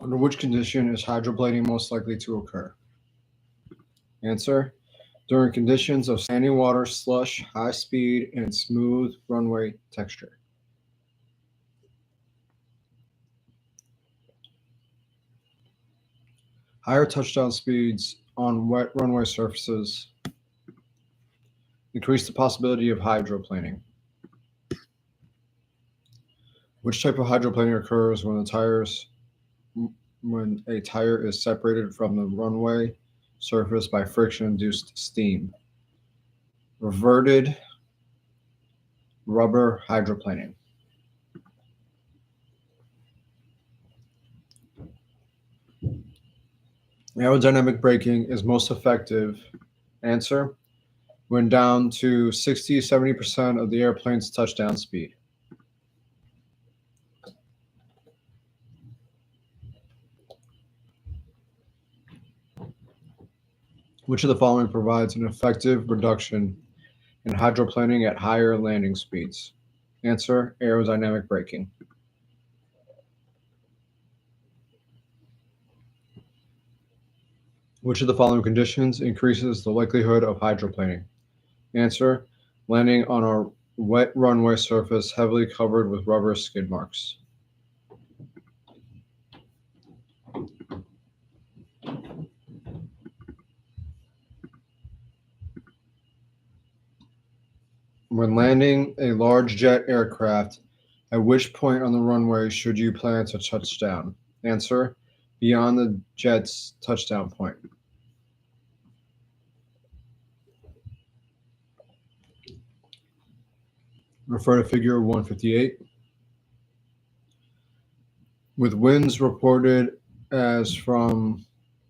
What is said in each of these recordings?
Under which condition is hydroplaning most likely to occur? Answer: during conditions of standing water, slush, high speed, and smooth runway texture. Higher touchdown speeds on wet runway surfaces increase the possibility of hydroplaning. Which type of hydroplaning occurs when a tire is separated from the runway surface by friction-induced steam? Reverted rubber hydroplaning. Aerodynamic braking is most effective. Answer: when down to 60-70% of the airplane's touchdown speed. Which of the following provides an effective reduction in hydroplaning at higher landing speeds? Answer: aerodynamic braking. Which of the following conditions increases the likelihood of hydroplaning? Answer: landing on a wet runway surface heavily covered with rubber skid marks. When landing a large jet aircraft, at which point on the runway should you plan to touch down? Answer: beyond the jet's touchdown point. Refer to figure 158. With winds reported as from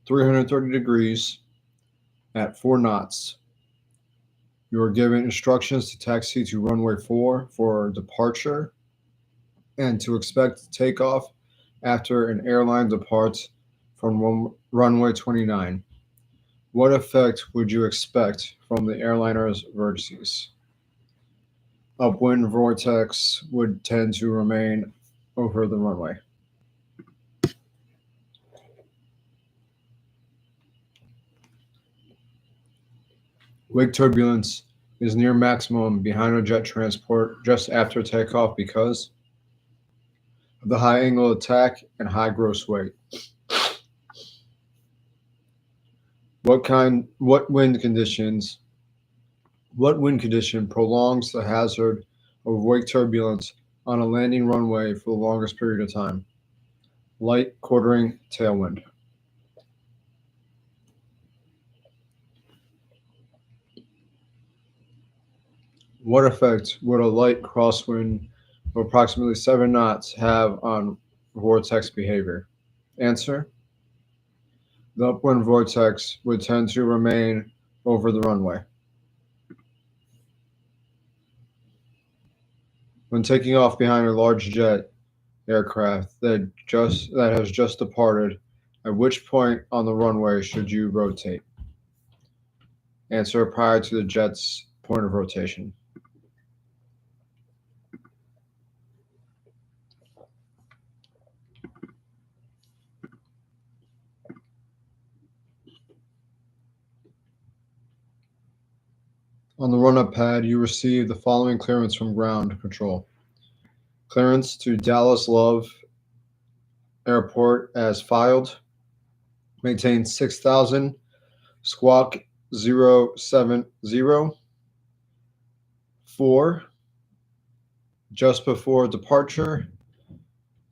330 degrees at 4 knots, you are given instructions to taxi to runway 4 for departure and to expect takeoff after an airline departs from runway 29. What effect would you expect from the airliner's vertices? Upwind vortex would tend to remain over the runway. Wake turbulence is near maximum behind a jet transport just after takeoff because of the high angle of attack and high gross weight. What wind condition prolongs the hazard of wake turbulence on a landing runway for the longest period of time? Light quartering tailwind. What effect would a light crosswind of approximately 7 knots have on vortex behavior? Answer: the upwind vortex would tend to remain over the runway. When taking off behind a large jet aircraft that has just departed, at which point on the runway should you rotate? Answer: prior to the jet's point of rotation. On the run-up pad, you receive the following clearance from ground control. Clearance to Dallas Love Airport as filed. Maintain 6,000. Squawk 070. 4. Just before departure.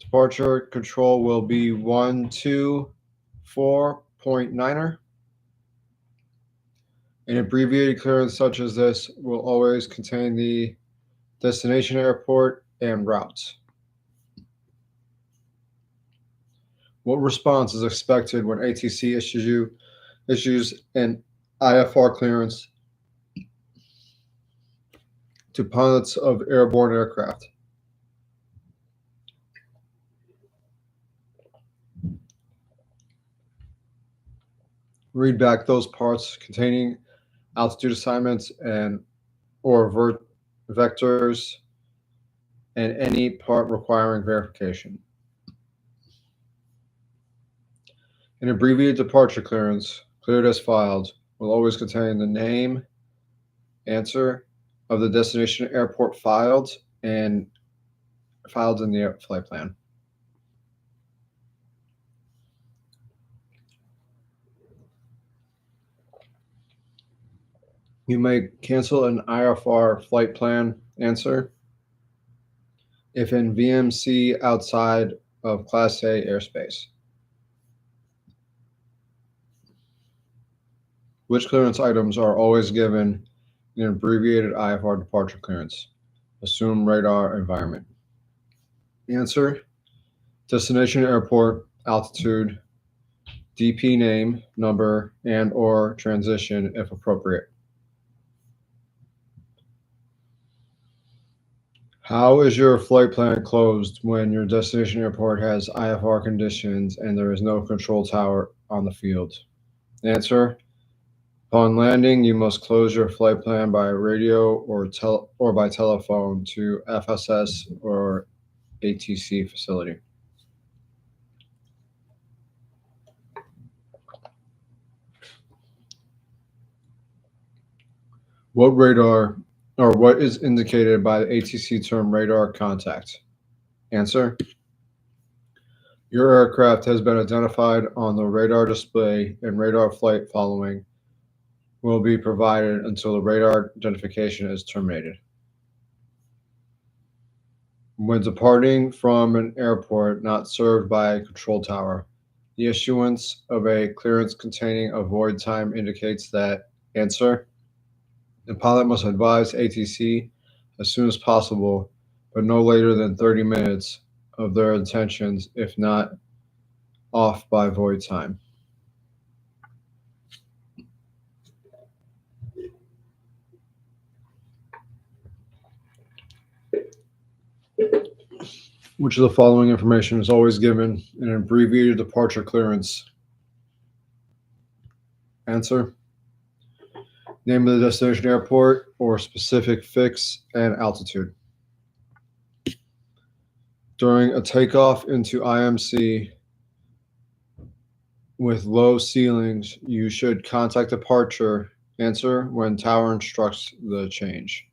Departure control will be 124.9er. An abbreviated clearance such as this will always contain the destination airport and routes. What response is expected when ATC issues an IFR clearance to pilots of airborne aircraft? Read back those parts containing altitude assignments and or vectors and any part requiring verification. An abbreviated departure clearance, cleared as filed, will always contain the name, answer of the destination airport and filed in the flight plan. You may cancel an IFR flight plan answer if in VMC outside of Class A airspace. Which clearance items are always given in an abbreviated IFR departure clearance? Assume radar environment. Answer: destination airport, altitude, DP name, number, and or transition if appropriate. How is your flight plan closed when your destination airport has IFR conditions and there is no control tower on the field? Answer: upon landing, you must close your flight plan by radio or by telephone to FSS or ATC facility. What radar or what is indicated by the ATC term radar contact? Answer: your aircraft has been identified on the radar display and radar flight following will be provided until the radar identification is terminated. When departing from an airport not served by a control tower, the issuance of a clearance containing a void time indicates that answer: the pilot must advise ATC as soon as possible, but no later than 30 minutes, of their intentions if not off by void time. Which of the following information is always given in an abbreviated departure clearance? Answer: name of the destination airport or specific fix and altitude. During a takeoff into IMC with low ceilings, you should contact departure answer when tower instructs the change.